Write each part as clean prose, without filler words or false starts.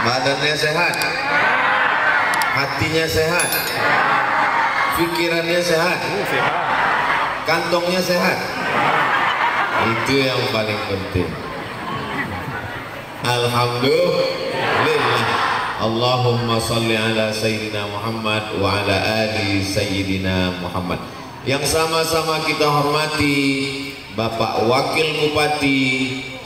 Badannya sehat, hatinya sehat, pikirannya sehat, kantongnya sehat. Itu yang paling penting. Alhamdulillah. Allahumma salli ala Sayyidina Muhammad wa ala ali Sayyidina Muhammad. Yang sama-sama kita hormati Bapak Wakil Bupati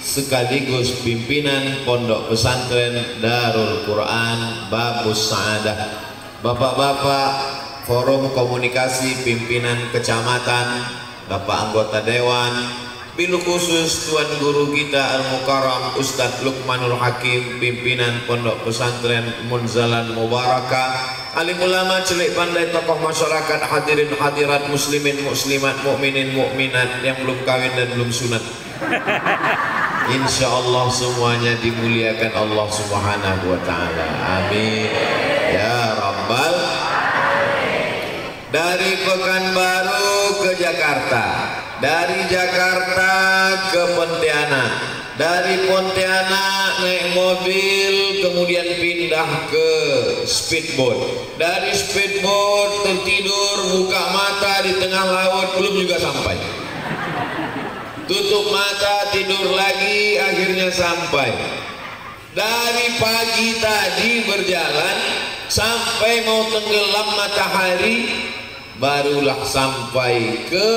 sekaligus pimpinan Pondok Pesantren Darul Quran Babus Sa'adah, bapak-bapak Forum Komunikasi Pimpinan Kecamatan, Bapak Anggota Dewan, Bilu khusus Tuan Guru kita Al-Mukarram Ustadz Luqmanul Hakim, pimpinan Pondok Pesantren Munzalan Mubarakah, alim ulama, celik pandai, tokoh masyarakat, hadirin hadirat, muslimin muslimat, mukminin mukminat yang belum kawin dan belum sunat. Insya Allah semuanya dimuliakan Allah Subhanahu wa Ta'ala. Amin ya Rabbal. Dari Pekanbaru ke Jakarta, dari Jakarta ke Pontianak, dari Pontianak naik mobil kemudian pindah ke speedboat, dari speedboat tertidur, buka mata di tengah laut, belum juga sampai, tutup mata tidur lagi, akhirnya sampai. Dari pagi tadi berjalan sampai mau tenggelam matahari, barulah sampai ke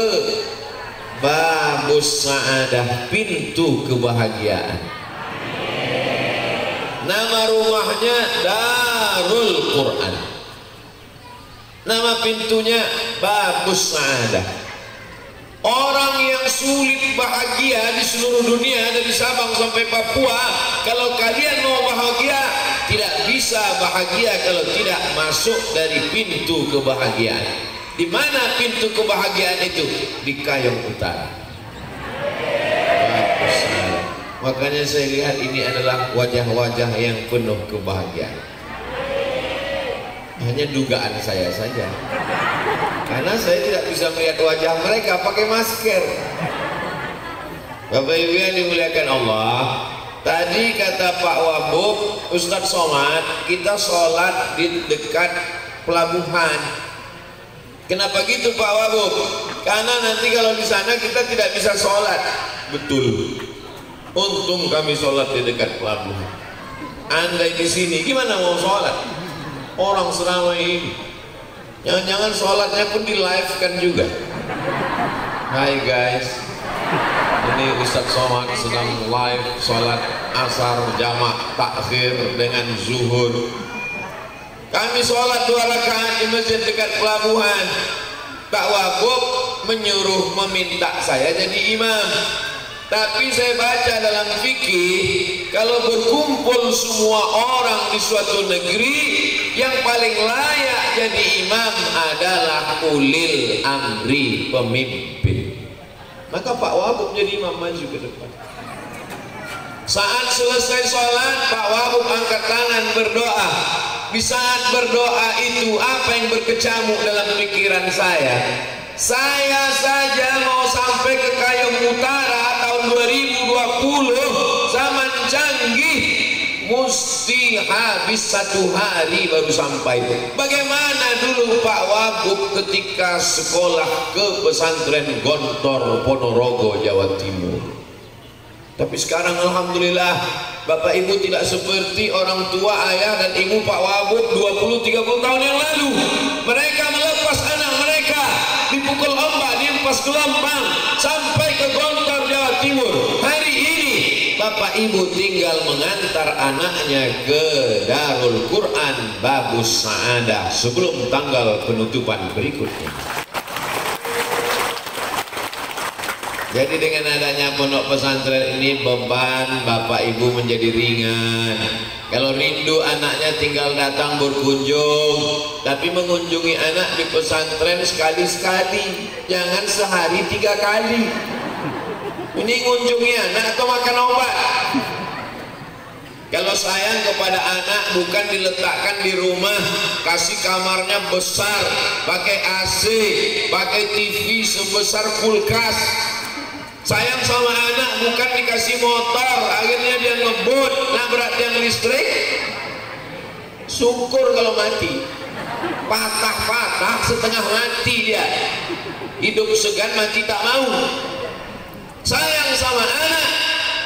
Babus Sa'adah, pintu kebahagiaan. Nama rumahnya Darul Quran, nama pintunya Babus Sa'adah. Orang yang sulit bahagia di seluruh dunia, dari Sabang sampai Papua, kalau kalian mau bahagia, tidak bisa bahagia kalau tidak masuk dari pintu kebahagiaan. Di mana pintu kebahagiaan itu? Di Kayong Utara. Makanya saya lihat ini adalah wajah-wajah yang penuh kebahagiaan. Hanya dugaan saya saja, karena saya tidak bisa melihat wajah mereka pakai masker. Bapak Ibu yang dimuliakan Allah, tadi kata Pak Wabub, Ustadz Somad, kita sholat di dekat pelabuhan. Kenapa gitu Pak Wabub? Karena nanti kalau di sana kita tidak bisa sholat. Betul. Untung kami sholat di dekat pelabuhan. Andai di sini gimana mau sholat? Orang seramai ini, jangan-jangan sholatnya pun di live kan juga. Hai guys, ini Ustadz Somad sedang live sholat asar jamak takhir dengan zuhur. Kami sholat 2 rakaat di masjid dekat pelabuhan. Pak Wabub menyuruh, meminta saya jadi imam. Tapi saya baca dalam fikih, kalau berkumpul semua orang di suatu negeri, yang paling layak jadi imam adalah ulil amri, pemimpin. Maka Pak Wabub jadi imam, maju ke depan. Saat selesai sholat, Pak Wabub angkat tangan berdoa. Di saat berdoa itu, apa yang berkecamuk dalam pikiran saya? Saya saja mau sampai ke Kayong Utara tahun 2020, zaman canggih, mesti habis 1 hari baru sampai. Bagaimana dulu Pak Wabub ketika sekolah ke pesantren Gontor Ponorogo, Jawa Timur? Tapi sekarang alhamdulillah Bapak Ibu tidak seperti orang tua, ayah dan ibu Pak Wabub 20-30 tahun yang lalu. Mereka melepas anak mereka dipukul ombak, diempas gelombang sampai ke Gontor, Jawa Timur. Hari ini Bapak Ibu tinggal mengantar anaknya ke Darul Quran Babus Sa'adah sebelum tanggal penutupan berikutnya. Jadi dengan adanya pondok pesantren ini, beban Bapak Ibu menjadi ringan. Kalau rindu anaknya tinggal datang berkunjung, tapi mengunjungi anak di pesantren sekali-sekali, jangan sehari 3 kali. Ini ngunjungi anak atau makan obat? Kalau sayang kepada anak bukan diletakkan di rumah, kasih kamarnya besar, pakai AC, pakai TV sebesar kulkas. Sayang sama anak bukan dikasih motor, akhirnya dia ngebut, nabrak tiang listrik. syukur kalau mati. Patah-patah setengah mati dia, hidup segan mati tak mau. Sayang sama anak,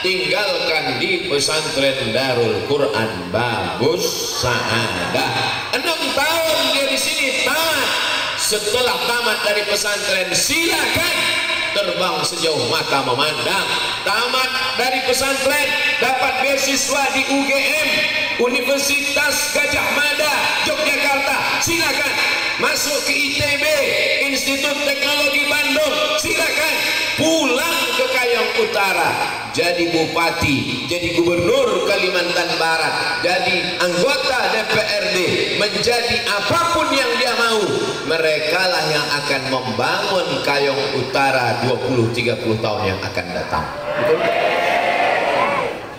tinggalkan di pesantren Darul Quran Babus Sa'adah. 6 tahun dia di sini tamat. Setelah tamat dari pesantren, silakan terbang sejauh mata memandang. Tamat dari pesantren, dapat beasiswa di UGM, Universitas Gajah Mada, Yogyakarta, silakan. Masuk ke ITB, Institut Teknologi Bandung, silakan. Pulang ke Kayong Utara, jadi bupati, jadi gubernur Kalimantan Barat, jadi anggota DPRD, menjadi apapun yang dia mau. Merekalah yang akan membangun Kayong Utara 20-30 tahun yang akan datang. Betul?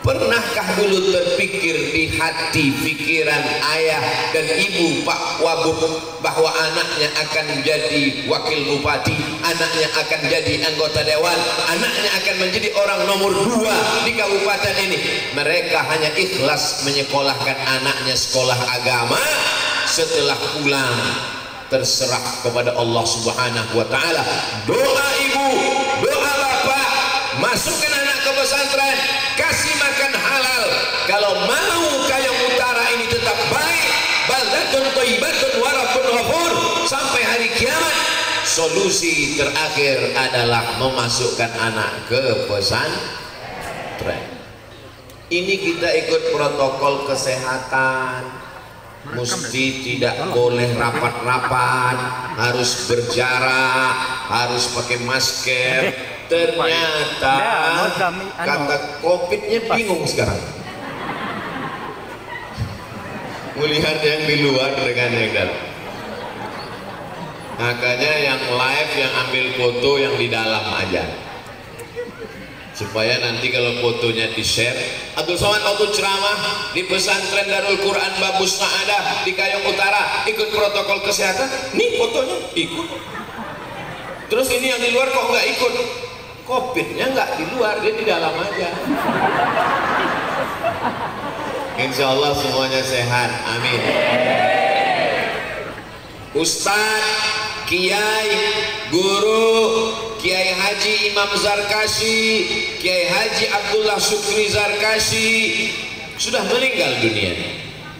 Pernahkah dulu terpikir di hati pikiran ayah dan ibu Pak Wabub bahwa anaknya akan jadi wakil bupati, anaknya akan jadi anggota dewan, anaknya akan menjadi orang nomor 2 di kabupaten ini? Mereka hanya ikhlas menyekolahkan anaknya sekolah agama. Setelah pulang, terserah kepada Allah Subhanahu wa taala. Doa ibu, doa bapak, masukkan anak ke pesantren, kasih makan halal. Kalau mau Kayong Utara ini tetap baik, baldatun thayyibatun wa rabbun ghafur, sampai hari kiamat, solusi terakhir adalah memasukkan anak ke pesantren. Ini kita ikut protokol kesehatan. Mesti tidak boleh rapat-rapat, harus berjarak, harus pakai masker. Ternyata kata COVID-nya bingung sekarang. Melihat yang di luar dengan yang dalam. Makanya yang live, yang ambil foto yang di dalam aja, supaya nanti kalau fotonya di-share. Abdul Somad waktu ceramah di pesantren Darul Quran Babus Sa'adah di Kayong Utara, ikut protokol kesehatan. Nih fotonya ikut. Terus ini yang di luar kok nggak ikut? COVID-nya nggak di luar, dia di dalam aja. Insya Allah semuanya sehat, amin. Ustadz, kiai, guru, Kiai Haji Imam Zarkashi, Kiai Haji Abdullah Syukri Zarkashi sudah meninggal dunia.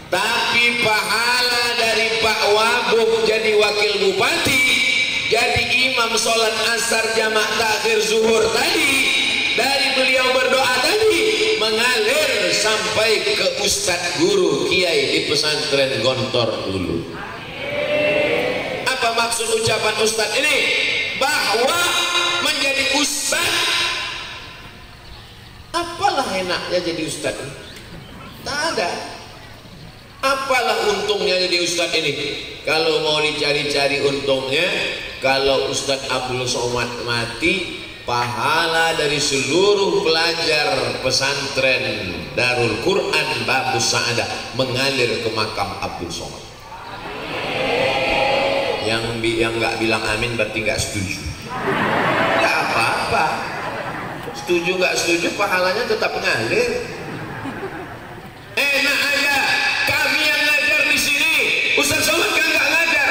Tapi pahala dari Pak Wabub jadi wakil bupati, jadi imam sholat asar jamak takhir zuhur tadi, dari beliau berdoa tadi mengalir sampai ke Ustadz guru Kiai di pesantren Gontor dulu. Apa maksud ucapan Ustadz ini? Bahwa menjadi ustadz, apalah enaknya jadi ustadz ini? Tak ada. Apalah untungnya jadi ustadz ini? Kalau mau dicari-cari untungnya, kalau Ustadz Abdul Somad mati, pahala dari seluruh pelajar pesantren Darul Quran Babus Sa'adah mengalir ke makam Abdul Somad. Yang nggak bilang amin berarti nggak setuju. Nggak apa-apa, setuju nggak setuju pahalanya tetap ngalir. Enak aja, kami yang ngajar di sini, Ustaz Somad kan nggak ngajar.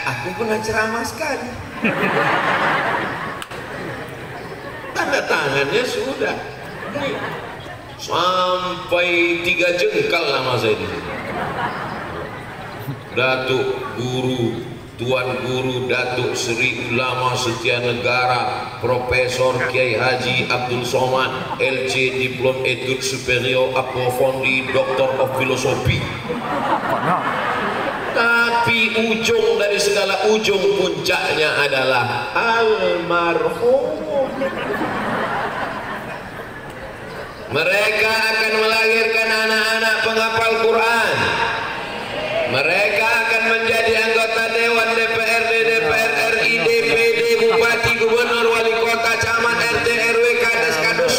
Aku pernah ceramah sekali. Tanda tangannya sudah sampai 3 jengkal lama saya di sini. Datuk Guru, Tuan Guru Datuk Seri Ulama Setia Negara Profesor Kiai Haji Abdul Somad, LC Diplom Etudes Superior Approfondi Doctor of Philosophy. Tapi ujung dari segala ujung, puncaknya adalah almarhum. Mereka akan melahirkan anak-anak penghafal Quran. Mereka akan menjadi anggota Dewan, DPRD, DPR RI, DPD, Bupati, Gubernur, Wali Kota, Camat, RT, RW, Kades, Kadus.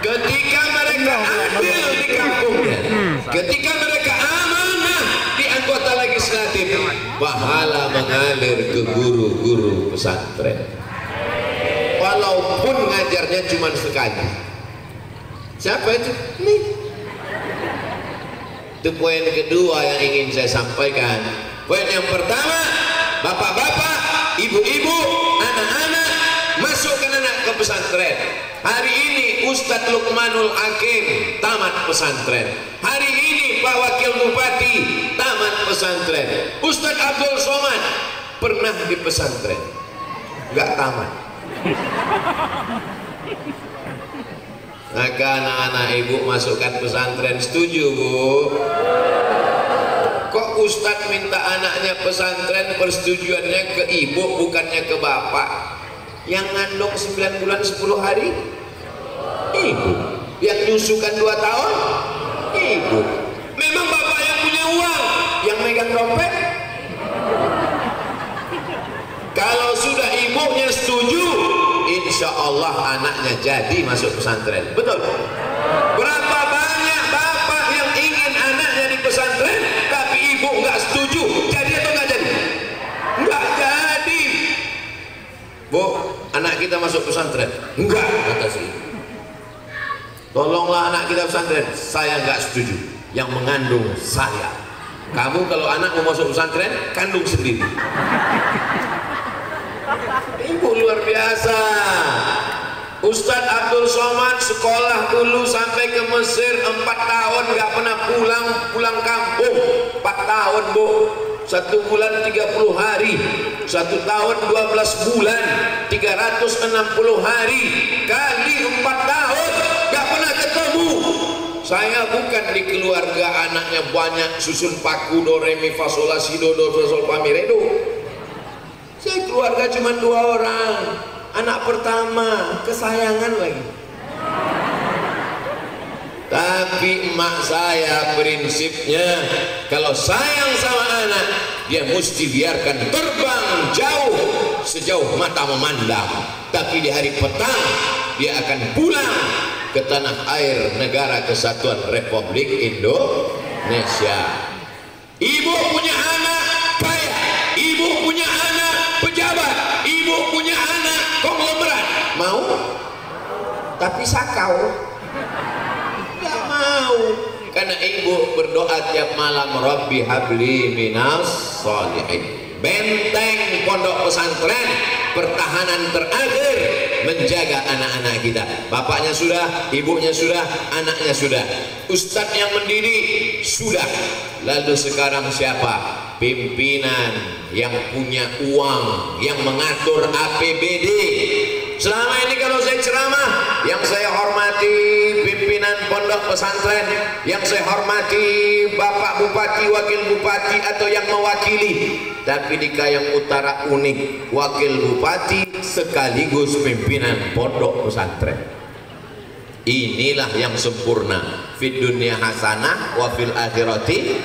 Ketika mereka ambil di kampungnya, ketika mereka amanah di anggota legislatif, pahala mengalir ke guru-guru pesantren. Walaupun ngajarnya cuma sekali, Siapa itu? Nih. Itu poin kedua yang ingin saya sampaikan. Poin yang pertama, bapak-bapak, ibu-ibu, anak-anak, masukkan anak ke pesantren. Hari ini Ustadz Lukmanul Hakim tamat pesantren. Hari ini Pak Wakil Bupati tamat pesantren. Ustadz Abdul Somad pernah di pesantren, nggak tamat. Maka anak-anak ibu masukkan pesantren, setuju Bu? Kok Ustadz minta anaknya pesantren, persetujuannya ke ibu bukannya ke bapak? Yang ngandung 9 bulan 10 hari ibu, yang nyusukan 2 tahun ibu. Memang bapak yang punya uang, yang megang dompet. Kalau sudah ibunya setuju, insya Allah anaknya jadi masuk pesantren. Betul? Berapa banyak bapak yang ingin anaknya di pesantren tapi ibu nggak setuju, jadi atau nggak jadi? Nggak jadi. Bu, anak kita masuk pesantren. Enggak, kata si ibu. Tolonglah anak kita pesantren. Saya nggak setuju. Yang mengandung saya. Kamu kalau anak mau masuk pesantren, kandung sendiri. Ibu luar biasa. Ustadz Abdul Somad sekolah dulu sampai ke Mesir 4 tahun nggak pernah pulang kampung. 4 tahun Bu, 1 bulan 30 hari, 1 tahun 12 bulan 360 hari kali 4 tahun nggak pernah ketemu. Saya bukan di keluarga anaknya banyak susun paku do re mi fa sol la si do do sol fa mi re do. Saya keluarga cuma 2 orang. Anak pertama, kesayangan lagi. Tapi emak saya prinsipnya, kalau sayang sama anak, dia mesti biarkan terbang jauh sejauh mata memandang. Tapi di hari petang, dia akan pulang ke tanah air negara kesatuan Republik Indonesia. Ibu punya anak kaya, ibu punya anak pejabat, ibu punya anak konglomerat, mau? Tapi sakau, nggak mau. Karena ibu berdoa tiap malam, Rabbi habli minas sholihin. Benteng pondok pesantren, pertahanan terakhir menjaga anak-anak kita. Bapaknya sudah, ibunya sudah, anaknya sudah, ustadz yang mendidik sudah. Lalu sekarang siapa? Pimpinan yang punya uang, yang mengatur APBD. Selama ini kalau saya ceramah, yang saya hormati pimpinan pondok pesantren, yang saya hormati Bapak Bupati, Wakil Bupati atau yang mewakili. Tapi di Kayong Utara unik, Wakil Bupati sekaligus pimpinan pondok pesantren. Inilah yang sempurna. Fid dunya hasanah wa fil akhirati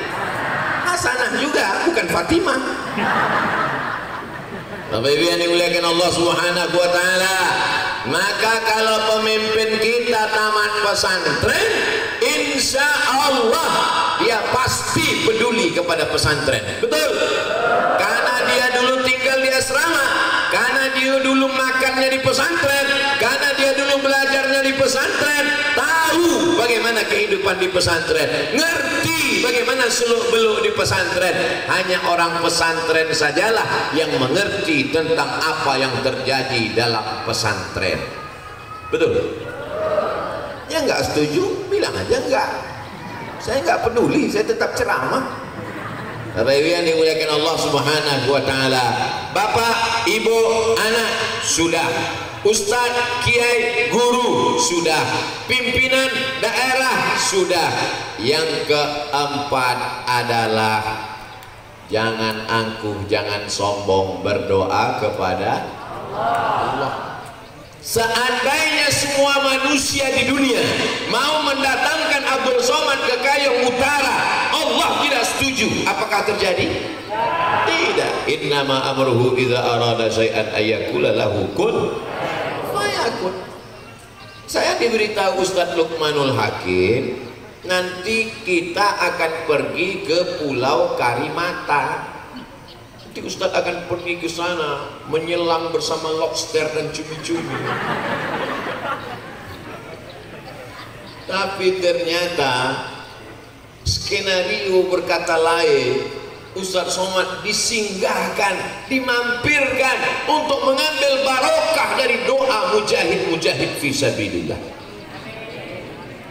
hasanah juga, bukan Fatimah. Bapak Ibu yang dimuliakan Allah Subhanahu wa taala, maka kalau pemimpin kita tamat pesantren, insya Allah dia pasti peduli kepada pesantren. Betul? Karena dia dulu tinggal di asrama, karena dia dulu makannya di pesantren, karena dia dulu belajarnya di pesantren, tahu bagaimana kehidupan di pesantren, ngerti bagaimana seluk-beluk di pesantren. Hanya orang pesantren sajalah yang mengerti tentang apa yang terjadi dalam pesantren. Betul? Ya nggak setuju, bilang aja enggak. Saya nggak peduli, saya tetap ceramah. Bapak Ibu yang dimuliakan Allah Subhanahu wa taala, Bapak, Ibu, anak sudah, Ustadz, Kiai, guru sudah, pimpinan daerah sudah. Yang keempat adalah jangan angkuh, jangan sombong, berdoa kepada Allah. Seandainya semua manusia di dunia mau mendatangkan Abdul Somad ke Kayong Utara, Allah tidak setuju. Apakah terjadi? Tidak. Innama amruhu idza arada syai'an ayyakula lahu kun fayakun. Saya diberitahu Ustadz Lukmanul Hakim, nanti kita akan pergi ke Pulau Karimata. Ustadz akan pergi ke sana menyelam bersama lobster dan cumi-cumi. Tapi ternyata skenario berkata lain, Ustadz Somad disinggahkan, dimampirkan untuk mengambil barokah dari doa mujahid-mujahid fisabilillah.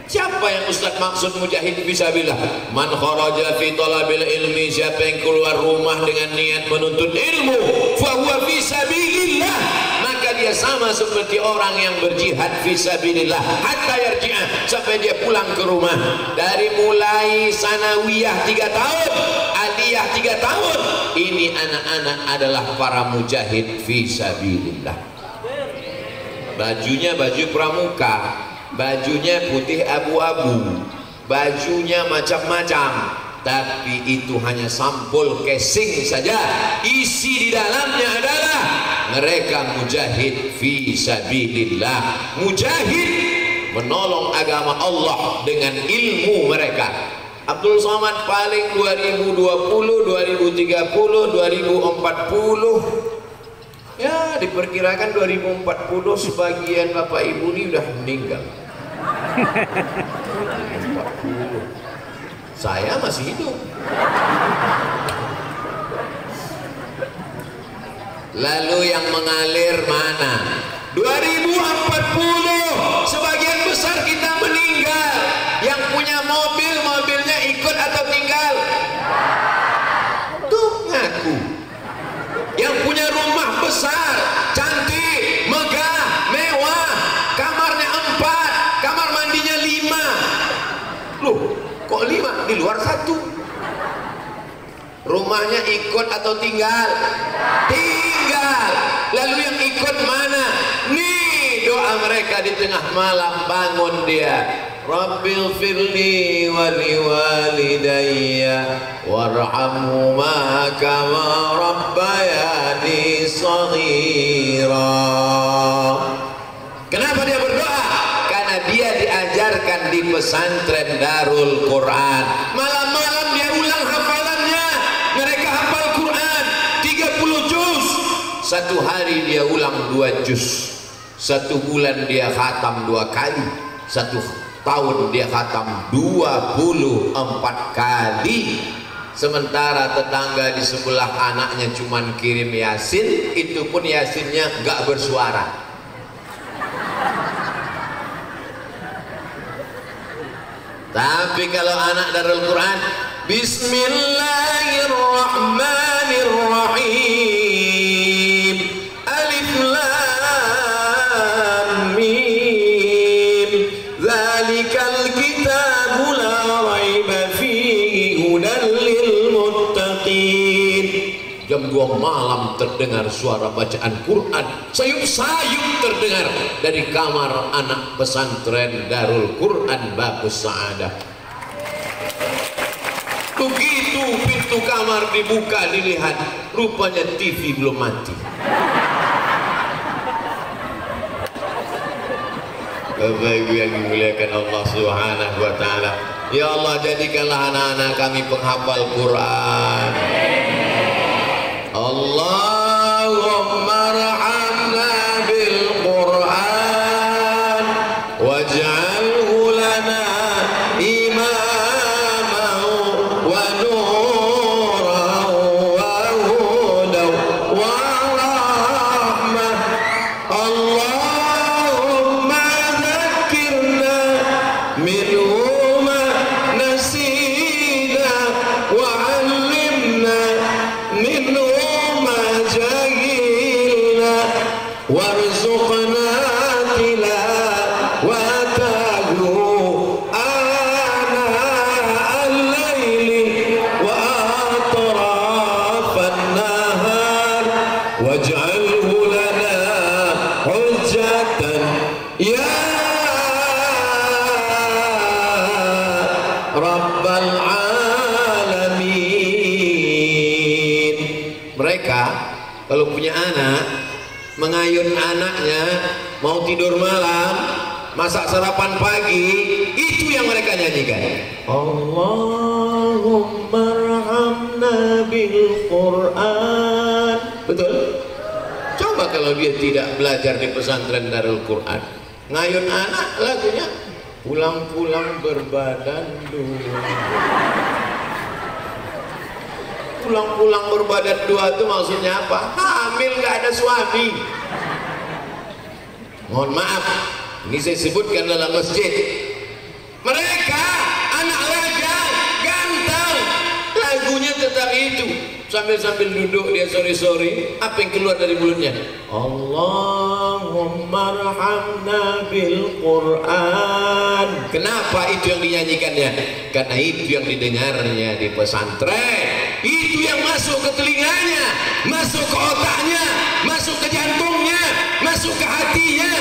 Siapa yang Ustadz maksud mujahid fisabilillah? Man kharaja fi talabil ilmi, siapa yang keluar rumah dengan niat menuntut ilmu, fa huwa fisabilillah, maka dia sama seperti orang yang berjihad fisabilillah hatta yarji'a, sampai dia pulang ke rumah. Dari mulai sanawiyah 3 tahun, aliyah 3 tahun, ini anak-anak adalah para mujahid fisabilillah. Bajunya baju pramuka, bajunya putih abu-abu, bajunya macam-macam, tapi itu hanya sampul casing saja. Isi di dalamnya adalah mereka mujahid fisabilillah, mujahid menolong agama Allah dengan ilmu mereka. Abdul Somad paling 2020, 2030, 2040, ya diperkirakan 2040 sebagian bapak ibu ini udah meninggal. 40. Saya masih hidup. Lalu yang mengalir mana? 2040 sebagian besar kita meninggal. Yang punya mobil, mobilnya ikut atau tinggal? Tuh ngaku. Yang punya rumah besar, cantik, megah, mewah, kamarnya 4, kamar mandinya 5. Loh, kok 5? Di luar 1. Rumahnya ikut atau tinggal? Tinggal. Lalu yang ikut mana? Nih doa mereka di tengah malam, bangun dia. Rabbil firli wali walidayya warhamhuma kama rabbayani shaghira. Kenapa dia berdoa? Karena dia diajarkan di pesantren Darul Quran. Malam-malam dia ulang hafalannya. Mereka hafal Quran 30 juz. Satu hari dia ulang 2 juz. Satu bulan dia khatam 2 kali. Satu tahun dia khatam 24 kali. Sementara tetangga di sebelah anaknya cuman kirim yasin, itu pun yasinnya gak bersuara. Tapi kalau anak Darul Quran, Bismillahirrahmanirrahim, Alif Lam Mim, Dzalikal kitabu la raiba fihi hudan lil muttaqin. Jam 2 malam terdengar suara bacaan Quran, sayup-sayup terdengar dari kamar anak pesantren Darul Quran Babus Sa'adah. Begitu pintu kamar dibuka, dilihat, rupanya TV belum mati. Bapak Ibu yang dimuliakan Allah Subhanahu wa taala, ya Allah, jadikanlah anak-anak kami penghafal Quran. Allahumma arhamna bil Quran waj'alhu lana imaman wa nuran wa hudan wa rahmah. Allahumma dhakkirna minhu ma nasina wa 'allimna minhu warzuqna tilawatahu ana al-laili wa atrafan nahar waj'alhu lana hujjatan ya rabbal alamin. Mereka kalau punya anak, mengayun anaknya, mau tidur malam, masak sarapan pagi, itu yang mereka nyanyikan. Allahumma arhamna bil Quran. Betul? Coba kalau dia tidak belajar di pesantren Darul Quran, ngayun anak lagunya Pulang-pulang berbadan dua. Pulang-pulang berbadan dua itu maksudnya apa? Hamil gak ada suami. Mohon maaf, ini saya sebutkan dalam masjid. Mereka anak raja ganteng, lagunya tetap itu. Sambil duduk dia sore-sore, apa yang keluar dari mulutnya? Allahumma arhamna bil Quran. Kenapa itu yang dinyanyikannya? Karena itu yang didengarnya di pesantren. Itu yang masuk ke telinganya, masuk ke otaknya, masuk ke jantungnya, masuk ke hatinya.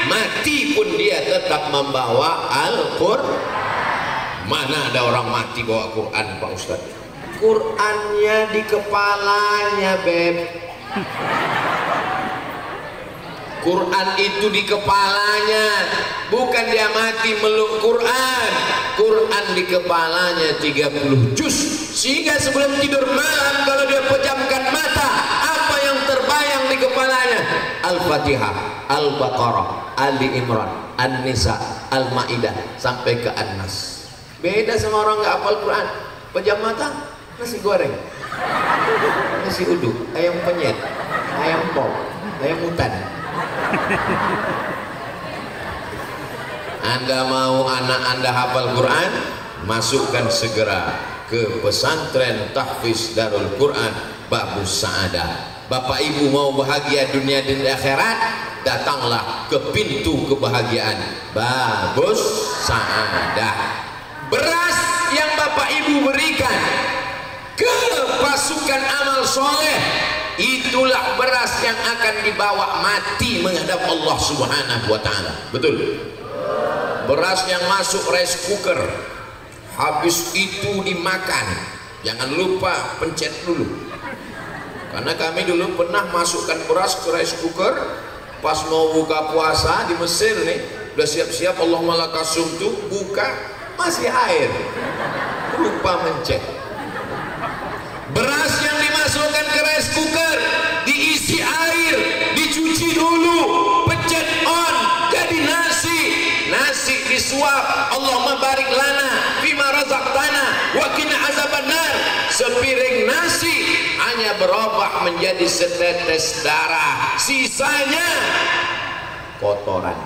Mati pun dia tetap membawa Al-Quran. Mana ada orang mati bawa Quran, Pak Ustadz? Qurannya di kepalanya, Beb. Quran itu di kepalanya, bukan dia mati meluk Quran. Quran di kepalanya 30 juz, sehingga sebelum tidur malam kalau dia pejamkan mata, apa yang terbayang di kepalanya? Al-Fatihah, Al-Baqarah, Ali Imran, An-Nisa, Al-Maidah sampai ke An-Nas. Beda sama orang nggak hafal Quran. Pejam mata, nasi goreng, nasi uduk, ayam penyet, ayam pop, ayam hutan. Anda mau anak Anda hafal Quran, masukkan segera ke pesantren tahfiz Darul Quran Babus Sa'adah. Bapak Ibu mau bahagia dunia dan akhirat, datanglah ke pintu kebahagiaan Babus Sa'adah. Beras yang Bapak Ibu berikan ke pasukan amal soleh, itulah beras yang akan dibawa mati menghadap Allah Subhanahu wa Ta'ala. Betul? Beras yang masuk rice cooker, habis itu dimakan, jangan lupa pencet dulu. Karena kami dulu pernah masukkan beras ke rice cooker pas mau buka puasa di Mesir nih, udah siap-siap Allahumma lakasum tuh buka, masih air, lupa mencet. Beras yang dimasukkan ke rice cooker diisi air, dicuci dulu, pencet on, jadi nasi. Nasi disuap, Allahumma barik lana fima razaqtana wa qina azabannar. Sepiring nasi hanya berubah menjadi setetes darah, sisanya kotoran.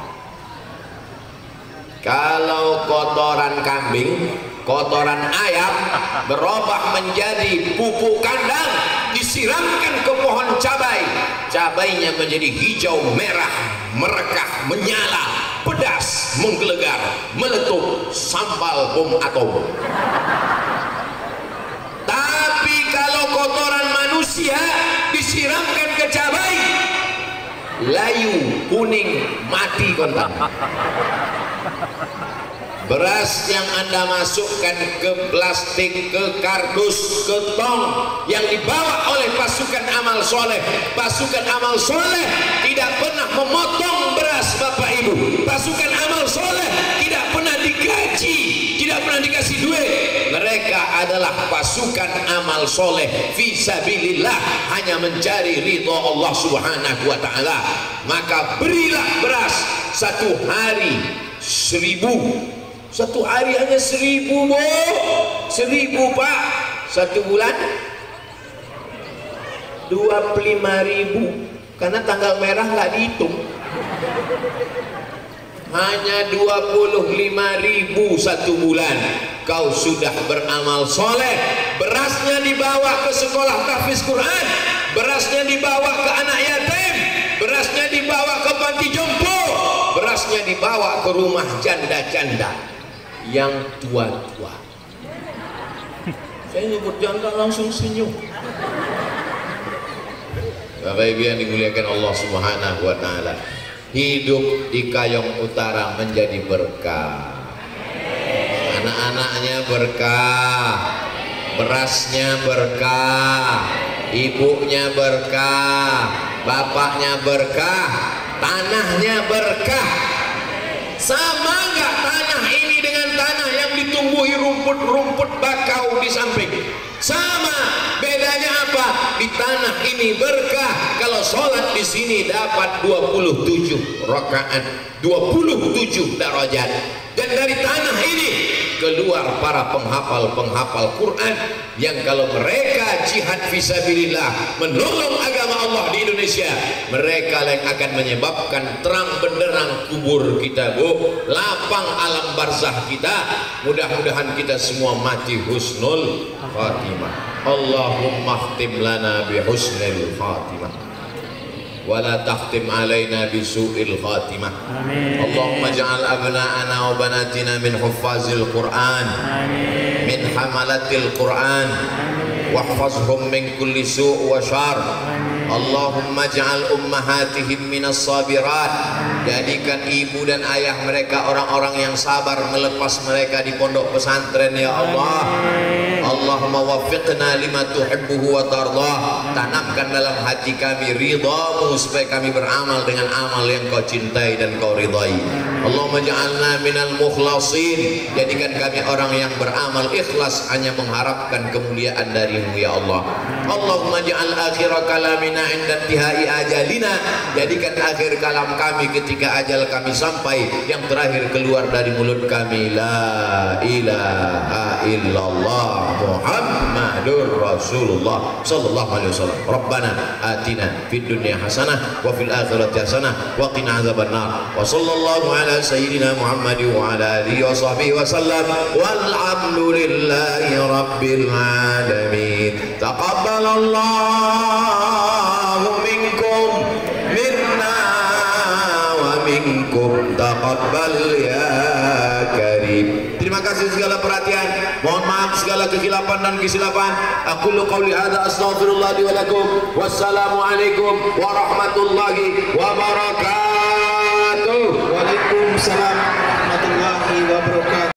Kalau kotoran kambing, kotoran ayam berubah menjadi pupuk kandang, disiramkan ke pohon cabai, cabainya menjadi hijau merah, merekah, menyala, pedas, menggelegar, meletup, sambal bom atom. Tapi kalau kotoran manusia disiramkan ke cabai, layu, kuning, mati kontan. Beras yang Anda masukkan ke plastik, ke kardus, ke tong yang dibawa oleh pasukan amal soleh. Pasukan amal soleh tidak pernah memotong beras, Bapak Ibu. Pasukan amal soleh tidak pernah digaji, tidak pernah dikasih duit. Mereka adalah pasukan amal soleh fisabilillah, hanya mencari ridho Allah Subhanahu wa Ta'ala. Maka berilah beras satu hari 1000. Satu hari hanya 1000, Bu. 1000, Pak. Satu bulan 25.000. Karena tanggal merah nggak dihitung. Hanya 25.000 satu bulan. Kau sudah beramal soleh. Berasnya dibawa ke sekolah tahfiz Quran, berasnya dibawa ke anak yatim, berasnya dibawa ke panti jompo, berasnya dibawa ke rumah janda-janda yang tua-tua. Saya nyebut janda langsung senyum. Bapak Ibu yang dimuliakan Allah Subhanahu wa Ta'ala, hidup di Kayong Utara menjadi berkah. Anak-anaknya berkah, berasnya berkah, ibunya berkah, bapaknya berkah, tanahnya berkah. Sama nggak tanah ini dengan tanah yang ditumbuhi rumput-rumput bakau di samping? Sama. Bedanya apa? Di tanah ini berkah. Kalau sholat di sini dapat 27 rakaat, 27 darajat. dan dari tanah ini keluar para penghafal Quran yang kalau mereka jihad fisabilillah menolong agama Allah di Indonesia, mereka yang akan menyebabkan terang benderang kubur kita, Bu, lapang alam barzah kita. Mudah-mudahan kita semua mati husnul khatimah. Allahumma khtim lana bi husnil khatimah wala takhtim alaina bisu'il khatimah. Amin. Allahumma ja'al abna'ana wa banatina min huffazil Qur'an. Amin. Min hamalatil Qur'an. Wahfazhum min kulli su' wa syar. Allahumma ja'al ummahatihim minas sabirat. Jadikan ibu dan ayah mereka orang-orang yang sabar melepas mereka di pondok pesantren, ya Allah. Allahumma waffiqna lima tuhibbuhu wa tardah. Tanamkan dalam hati kami ridhamu supaya kami beramal dengan amal yang kau cintai dan kau ridhai. Allahumma ja'alna minal mukhlasin. Jadikan kami orang yang beramal ikhlas hanya mengharapkan kemuliaan darimu, ya Allah. Allahumma ja'al akhir kalamina inda intihai ajalina. Jadikan akhir kalam kami ketika ajal kami sampai, yang terakhir keluar dari mulut kami la ilaha illallah Muhammadur Rasulullah sallallahu alaihi wasallam. Rabbana atina fid dunya hasanah wa fil akhirati hasanah wa qina adzabannar. Wa sallallahu ala sayyidina Muhammad wa ala alihi wa sahbihi wa sallam. Walhamdulillahi rabbil alamin. Taqabbalallahu minkum minna wa minkum taqabbal ya karim. Terima kasih segala perhatian. Mohon maaf segala kekhilafan dan kesilapan. Aqulu qawli hadza astaghfirullah li wa lakum. Wassalamu alaikum warahmatullahi wabarakatuh. Waalaikumsalam warahmatullahi wabarakatuh.